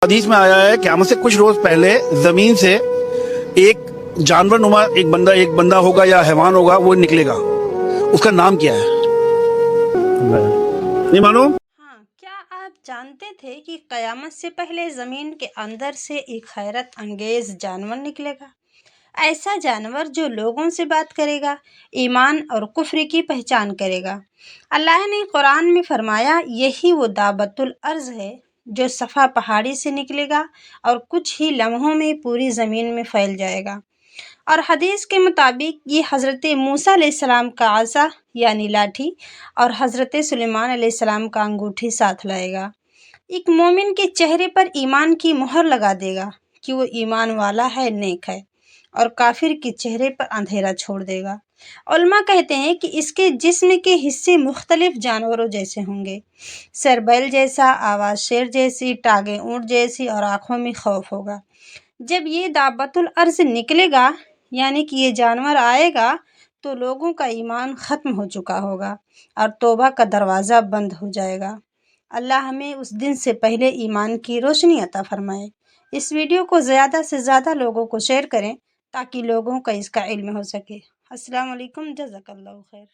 حدیث میں آیا ہے قیامت سے کچھ روز پہلے زمین سے ایک جانور نما ایک بندہ ہوگا یا حیوان ہوگا، وہ نکلے گا. اس کا نام کیا ہے؟ نہیں معلوم؟ ہاں، کیا آپ جانتے تھے کہ قیامت سے پہلے زمین کے اندر سے ایک حیرت انگیز جانور نکلے گا؟ ایسا جانور جو لوگوں سے بات کرے گا، ایمان اور کفر کی پہچان کرے گا. اللہ نے قرآن میں فرمایا، یہی وہ دابۃ الارض ہے جو صفا پہاڑی سے نکلے گا اور کچھ ہی لمحوں میں پوری زمین میں پھیل جائے گا. اور حدیث کے مطابق یہ حضرت موسیٰ علیہ السلام کا عصا یعنی لاٹھی اور حضرت سلیمان علیہ السلام کا انگوٹھی ساتھ لائے گا. ایک مومن کے چہرے پر ایمان کی مہر لگا دے گا کہ وہ ایمان والا ہے، نیک ہے، اور کافر کے چہرے پر اندھیرا چھوڑ دے گا. علماء کہتے ہیں کہ اس کے جسم کے حصے مختلف جانوروں جیسے ہوں گے، سر بیل جیسا، آواز شیر جیسی، ٹانگیں اونٹ جیسی اور آنکھوں میں خوف ہوگا. جب یہ دابۃ الارض نکلے گا یعنی کہ یہ جانور آئے گا تو لوگوں کا ایمان ختم ہو چکا ہوگا اور توبہ کا دروازہ بند ہو جائے گا. اللہ ہمیں اس دن سے پہلے ایمان کی روشنی عطا فرمائے. اس ویڈیو کو زیادہ سے زیادہ لوگوں کو شیئر کریں تاکہ لوگوں کا اس کا علم ہو سکے. السلام علیکم، جزاک اللہ خیر.